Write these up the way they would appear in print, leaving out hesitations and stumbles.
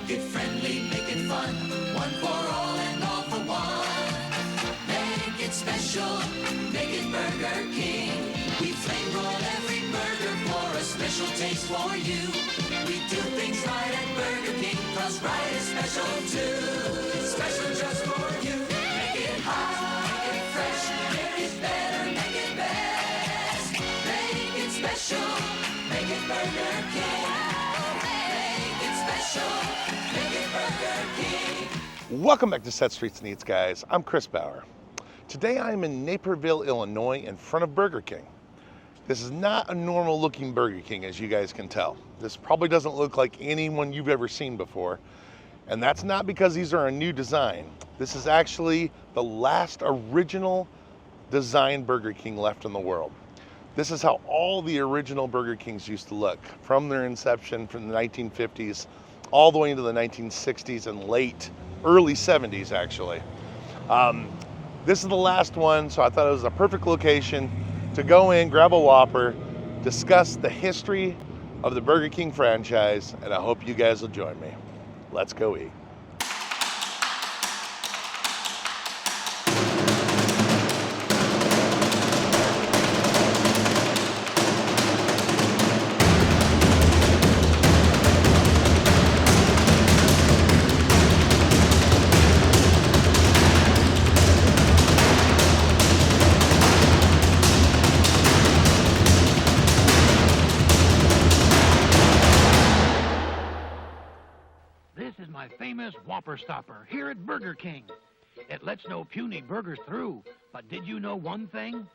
Make it friendly, make it fun. One for all and all for one. Make it special, make it Burger King. We flame roll every burger for a special taste for you. We do things right at Burger King, 'cause right is special too. Special just for you. Make it hot, make it fresh, make it better, make it best. Make it special, make it Burger King. Make it special, make it Burger King. Welcome back to Set Streets and Eats, guys. I'm Chris Bauer. Today I'm in Naperville, Illinois, in front of Burger King. This is not a normal looking Burger King, as you guys can tell. This probably doesn't look like anyone you've ever seen before. And that's not because these are a new design. This is actually the last original design Burger King left in the world. This is how all the original Burger Kings used to look from their inception from the 1950s all the way into the 1960s and early 70s actually. This is the last one, so I thought it was a perfect location to go in, grab a Whopper, discuss the history of the Burger King franchise, and I hope you guys will join me. Let's go eat. My famous Whopper Stopper here at Burger King. It lets no puny burgers through, but did you know one thing?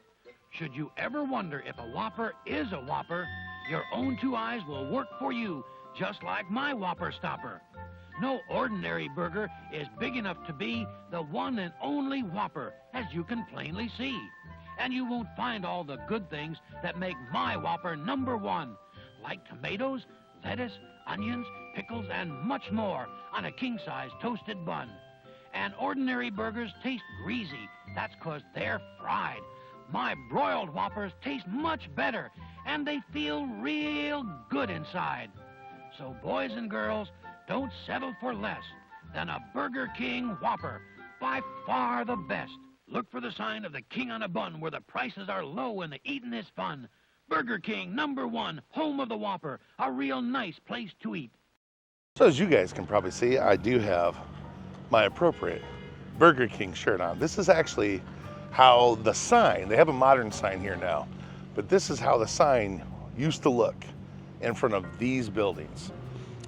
Should you ever wonder if a Whopper is a Whopper, your own two eyes will work for you, just like my Whopper Stopper. No ordinary burger is big enough to be the one and only Whopper, as you can plainly see. And you won't find all the good things that make my Whopper #1, like tomatoes, lettuce, onions, pickles, and much more on a king-size toasted bun. And ordinary burgers taste greasy. That's 'cause they're fried. My broiled Whoppers taste much better, and they feel real good inside. So boys and girls, don't settle for less than a Burger King Whopper. By far the best. Look for the sign of the king on a bun where the prices are low and the eating is fun. Burger King #1, home of the Whopper, a real nice place to eat. So as you guys can probably see, I do have my appropriate Burger King shirt on. This is actually how the sign, they have a modern sign here now, but this is how the sign used to look in front of these buildings.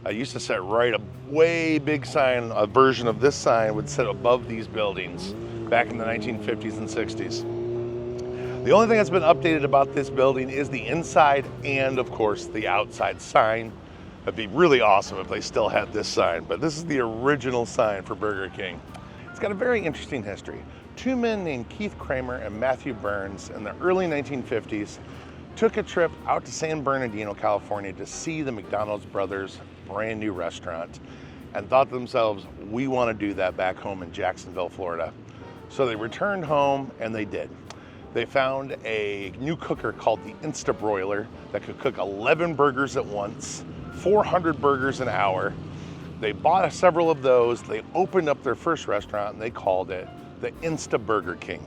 I used to set a way big sign, a version of this sign would sit above these buildings back in the 1950s and 60s. The only thing that's been updated about this building is the inside and, of course, the outside sign. It'd be really awesome if they still had this sign, but this is the original sign for Burger King. It's got a very interesting history. Two men named Keith Kramer and Matthew Burns in the early 1950s took a trip out to San Bernardino, California to see the McDonald's brothers' brand new restaurant and thought to themselves, we want to do that back home in Jacksonville, Florida. So they returned home and they did. They found a new cooker called the Instabroiler that could cook 11 burgers at once, 400 burgers an hour. They bought several of those. They opened up their first restaurant and they called it the Insta Burger King.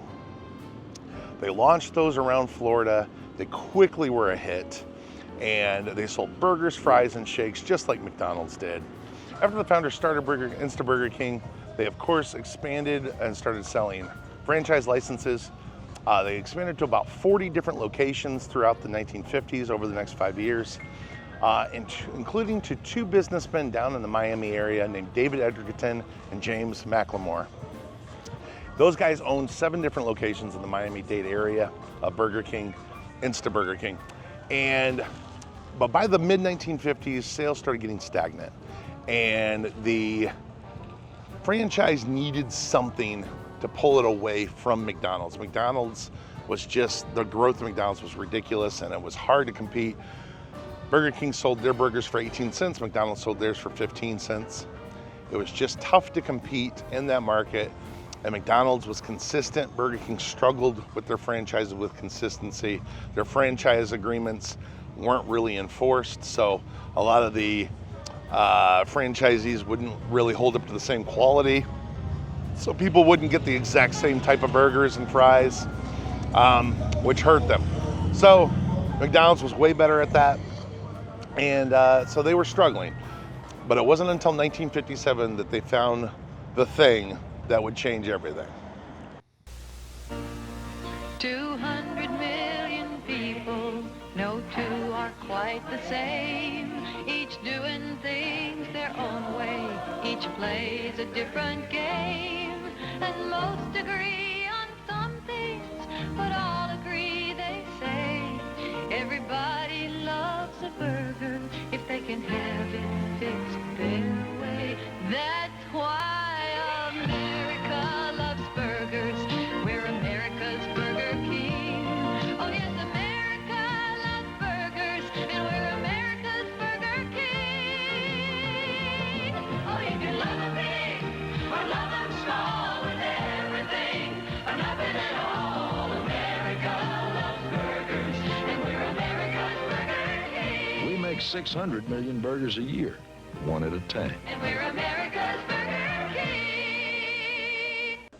They launched those around Florida. They quickly were a hit and they sold burgers, fries, and shakes just like McDonald's did. After the founders started Insta Burger King, they of course expanded and started selling franchise licenses. They expanded to about 40 different locations throughout the 1950s over the next 5 years, including to two businessmen down in the Miami area named David Edgerton and James McLemore. Those guys owned 7 different locations in the Miami-Dade area of Burger King, Insta Burger King. But by the mid-1950s, sales started getting stagnant and the franchise needed something to pull it away from McDonald's. McDonald's was just, the growth of McDonald's was ridiculous and it was hard to compete. Burger King sold their burgers for 18 cents, McDonald's sold theirs for 15 cents. It was just tough to compete in that market, and McDonald's was consistent. Burger King struggled with their franchises with consistency. Their franchise agreements weren't really enforced, so a lot of the Franchisees wouldn't really hold up to the same quality. So people wouldn't get the exact same type of burgers and fries, which hurt them. So McDonald's was way better at that. And so they were struggling. But it wasn't until 1957 that they found the thing that would change everything. 200 million people, no two are quite the same. Each doing things their own way, each plays a different game. And most agree on some things, but all agree, they say. Everybody loves a burger if they can have it fixed their way. That's why America loves burgers. We're America's Burger King. Oh yes, America loves burgers, and we're America's Burger King. Oh, you can love them big or love them small, with everything or nothing at all. America loves burgers, and we're America's Burger King. We make 600 million burgers a year, one at a time. And we're America's Burger King.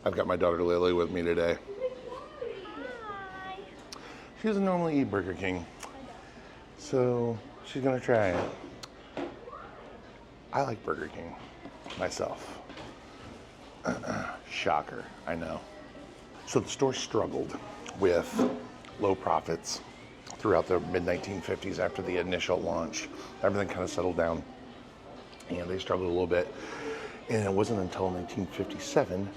I've got my daughter Lily with me today. She doesn't normally eat Burger King, so she's gonna try it. I like Burger King myself. Shocker, I know. So the store struggled with low profits throughout the mid-1950s after the initial launch. Everything kind of settled down, and they struggled a little bit. And it wasn't until 1957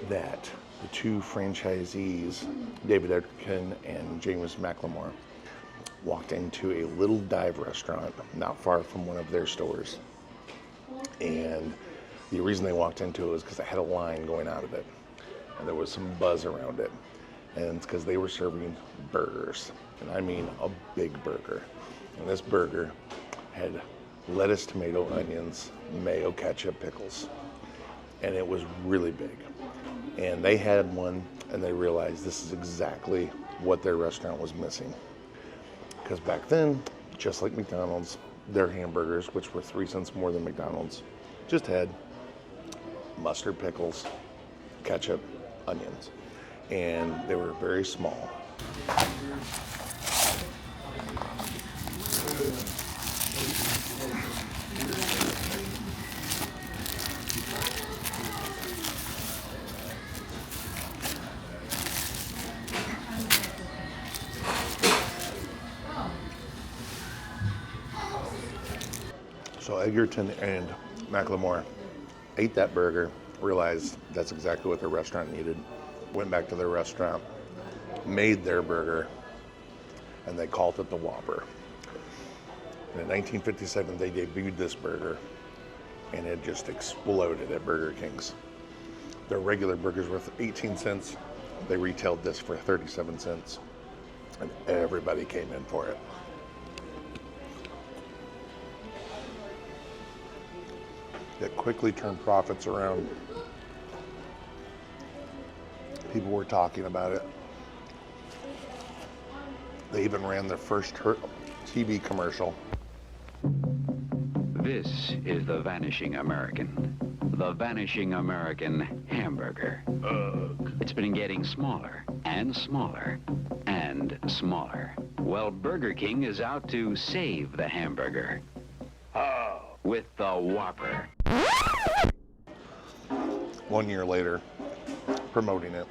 that the two franchisees, David Edgerton and James McLemore, walked into a little dive restaurant not far from one of their stores. And the reason they walked into it was because they had a line going out of it, and there was some buzz around it. And it's because they were serving burgers, and I mean a big burger. And this burger had lettuce, tomato, onions, mayo, ketchup, pickles, and it was really big. And they had one, and they realized this is exactly what their restaurant was missing. Because back then, just like McDonald's, their hamburgers, which were 3 cents more than McDonald's, just had mustard, pickles, ketchup, onions, and they were very small. So Edgerton and McLemore ate that burger, realized that's exactly what their restaurant needed, went back to their restaurant, made their burger, and they called it the Whopper. And in 1957, they debuted this burger, and it just exploded at Burger King's. Their regular burgers were 18 cents. They retailed this for 37 cents, and everybody came in for it. It quickly turned profits around. People were talking about it. They even ran their first TV commercial. This is the Vanishing American. The Vanishing American hamburger. It's been getting smaller and smaller and smaller. Well, Burger King is out to save the hamburger. With the Whopper. 1 year later, promoting it.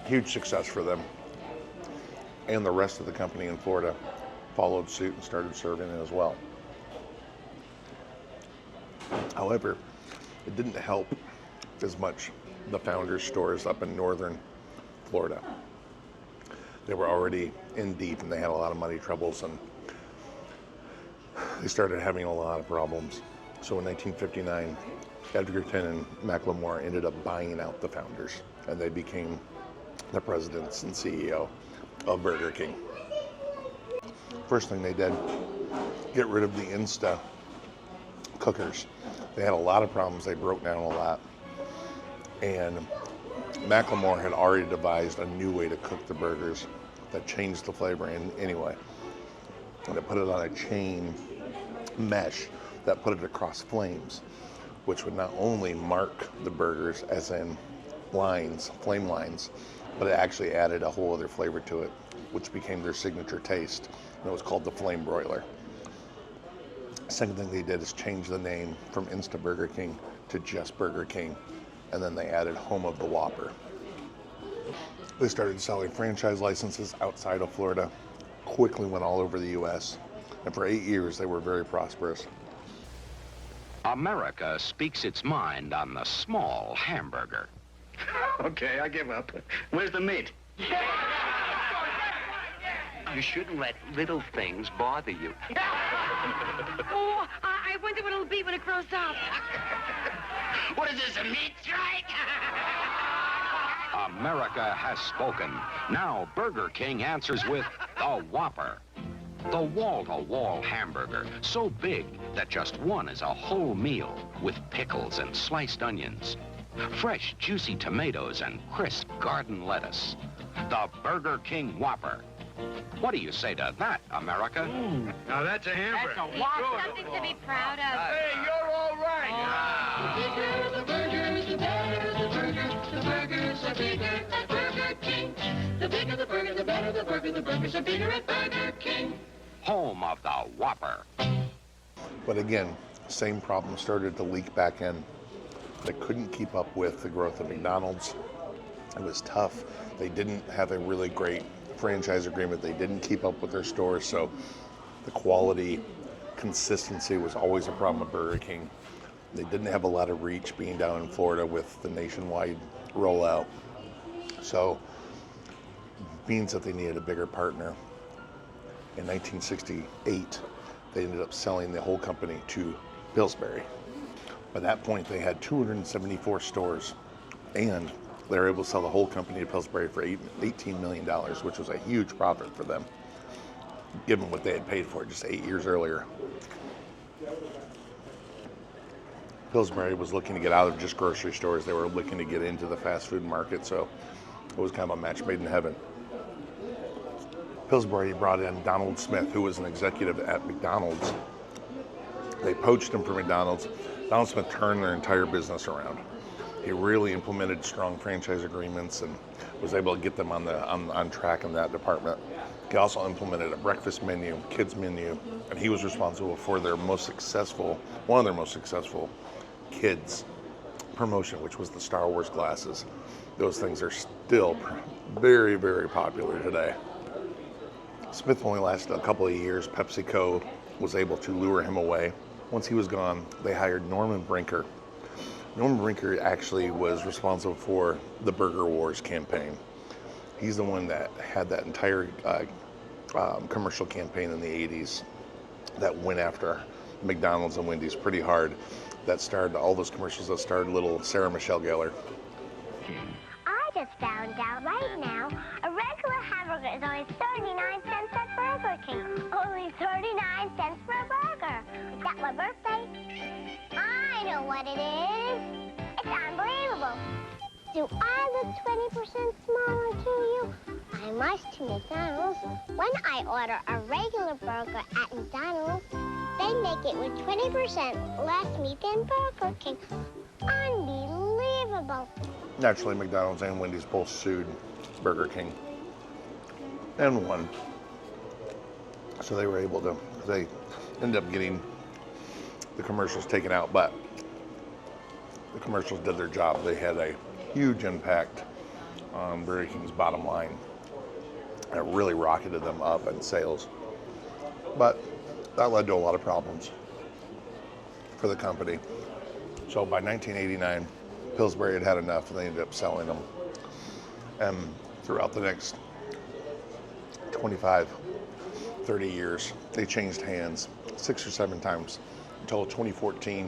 Huge success for them. And the rest of the company in Florida followed suit and started serving it as well. However, it didn't help as much the founders' stores up in northern Florida. They were already in deep, and they had a lot of money troubles, and they started having a lot of problems. So in 1959, Edgerton and McLemore ended up buying out the founders, and they became the presidents and CEO of Burger King. First thing they did, get rid of the Insta cookers. They had a lot of problems. They broke down a lot. And McLemore had already devised a new way to cook the burgers that changed the flavor anyway. and it put it on a chain mesh that put it across flames, which would not only mark the burgers as in lines, flame lines, but it actually added a whole other flavor to it, which became their signature taste. And it was called the Flame Broiler. Second thing they did is change the name from Insta Burger King to just Burger King, and then they added Home of the Whopper. They started selling franchise licenses outside of Florida, quickly went all over the U.S., and for 8 years they were very prosperous. America speaks its mind on the small hamburger. Okay, I give up. Where's the meat? You shouldn't let little things bother you. Oh, I wonder what it'll be when it grows up. What is this, a meat strike? America has spoken. Now Burger King answers with the Whopper. The wall-to-wall hamburger, so big that just one is a whole meal with pickles and sliced onions, fresh, juicy tomatoes and crisp garden lettuce. The Burger King Whopper. What do you say to that, America? Now that's a hamburger. That's a Whopper. Something to be proud of. Hey, you're all right. The bigger the burger, the better the burger. The burgers are bigger at Burger King. The bigger the burger, the better the burger. The burgers are bigger at Burger King. Home of the Whopper. But again, same problem started to leak back in. They couldn't keep up with the growth of McDonald's. It was tough. They didn't have a really great franchise agreement. They didn't keep up with their stores, so the quality, consistency was always a problem at Burger King. They didn't have a lot of reach being down in Florida with the nationwide rollout. So, means that they needed a bigger partner. In 1968, they ended up selling the whole company to Pillsbury. By that point, they had 274 stores, and they were able to sell the whole company to Pillsbury for $18 million, which was a huge profit for them, given what they had paid for it just 8 years earlier. Pillsbury was looking to get out of just grocery stores. They were looking to get into the fast food market, so it was kind of a match made in heaven. Pillsbury brought in Donald Smith, who was an executive at McDonald's. They poached him from McDonald's. Donald Smith turned their entire business around. He really implemented strong franchise agreements and was able to get them on track in that department. He also implemented a breakfast menu, kids menu, and he was responsible for one of their most successful kids promotion, which was the Star Wars glasses. Those things are still very, very popular today. Smith only lasted a couple of years. PepsiCo was able to lure him away. Once he was gone, they hired Norman Brinker. Norman Brinker actually was responsible for the Burger Wars campaign. He's the one that had that entire commercial campaign in the 80s that went after McDonald's and Wendy's pretty hard. That starred all those commercials that starred little Sarah Michelle Gellar. I just found out right now a regular hamburger is only 39 cents at Burger King. Only 39 cents for a burger. Is that my birthday? I know what it is. It's unbelievable. Do I look 20% smaller to you? I must to McDonald's. When I order a regular burger at McDonald's, they make it with 20% less meat than Burger King. Unbelievable. Naturally, McDonald's and Wendy's both sued Burger King and won. So they were able to, they ended up getting the commercials taken out, but the commercials did their job. They had a huge impact on Burger King's bottom line. It really rocketed them up in sales. But that led to a lot of problems for the company. So by 1989, Pillsbury had had enough and they ended up selling them. And throughout the next 25, 30 years, they changed hands 6 or 7 times until 2014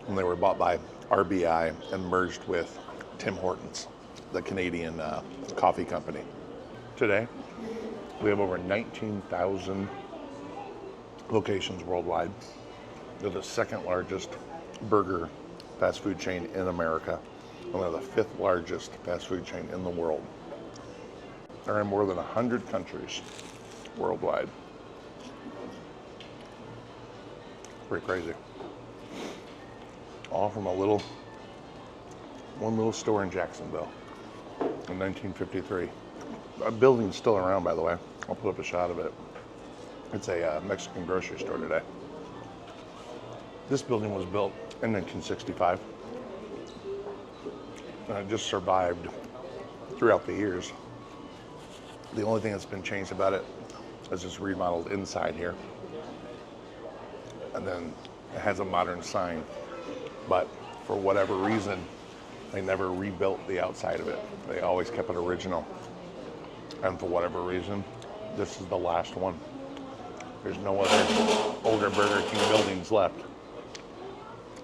when they were bought by RBI and merged with Tim Hortons, the Canadian coffee company. Today, we have over 19,000 locations worldwide. They're the second largest burger fast food chain in America, and they're the 5th largest fast food chain in the world. They're in more than 100 countries worldwide. Pretty crazy. All from one little store in Jacksonville in 1953. A building's still around, by the way. I'll put up a shot of it. It's a Mexican grocery store today. This building was built in 1965. And it just survived throughout the years. The only thing that's been changed about it is it's remodeled inside here. And then it has a modern sign. But for whatever reason, they never rebuilt the outside of it. They always kept it original. And for whatever reason, this is the last one. There's no other older Burger King buildings left.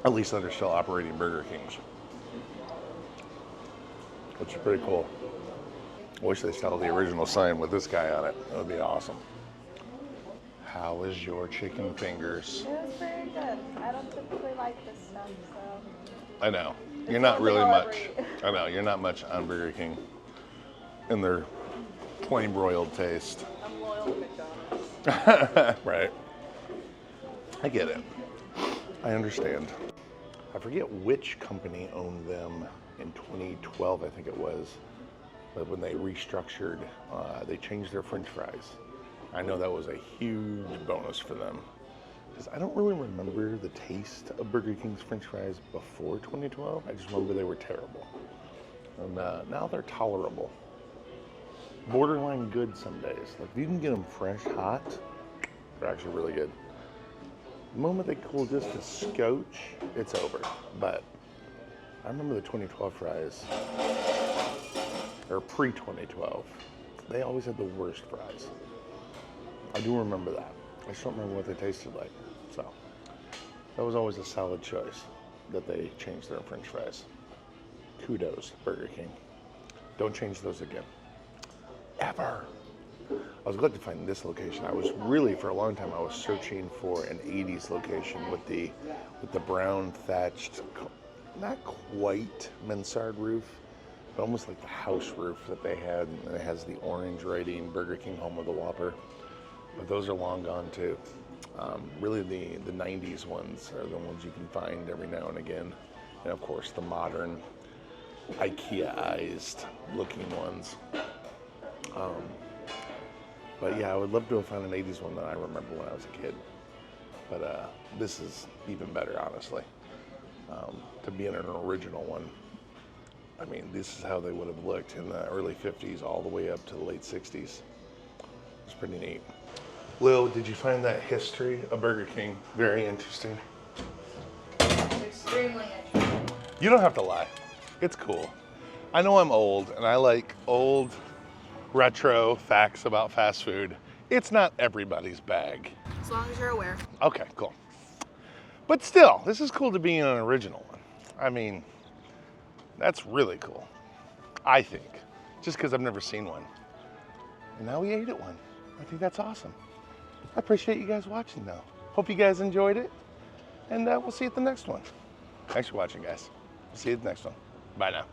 At least that are still operating Burger Kings. Which is pretty cool. I wish they still had the original sign with this guy on it. That would be awesome. How is your chicken fingers? It was very good. I don't typically like this stuff, so. I know. You're not really much. I know. You're not much on Burger King in their plain broiled taste. I'm loyal to McDonald's. Right. I get it. I understand. I forget which company owned them in 2012, I think it was. But when they restructured, they changed their French fries. I know that was a huge bonus for them. Because I don't really remember the taste of Burger King's French fries before 2012. I just remember they were terrible. And now they're tolerable. Borderline good some days. Like if you can get them fresh, hot, they're actually really good. The moment they cool just a scotch, it's over. But I remember the 2012 fries, or pre-2012. They always had the worst fries. I do remember that. I just don't remember what they tasted like. So that was always a solid choice that they changed their French fries. Kudos, Burger King. Don't change those again. Ever. I was glad to find this location. I was really, for a long time, I was searching for an 80s location with the brown thatched, not quite mansard roof, but almost like the house roof that they had. And it has the orange writing, Burger King, home of the Whopper. But those are long gone too. Really the 90s ones are the ones you can find every now and again. And of course the modern IKEA-ized looking ones. But yeah, I would love to have found an 80s one that I remember when I was a kid. But this is even better, honestly. To be in an original one. I mean, this is how they would have looked in the early 50s all the way up to the late 60s. It's pretty neat. Lil, did you find that history of Burger King very interesting? Extremely interesting. You don't have to lie. It's cool. I know I'm old, and I like old, retro facts about fast food. It's not everybody's bag. As long as you're aware. Okay, cool. But still, this is cool to be in an original one. I mean, that's really cool. I think. Just because I've never seen one. And now we ate at one. I think that's awesome. I appreciate you guys watching though. Hope you guys enjoyed it. And we'll see you at the next one. Thanks for watching, guys. See you at the next one. Bye now.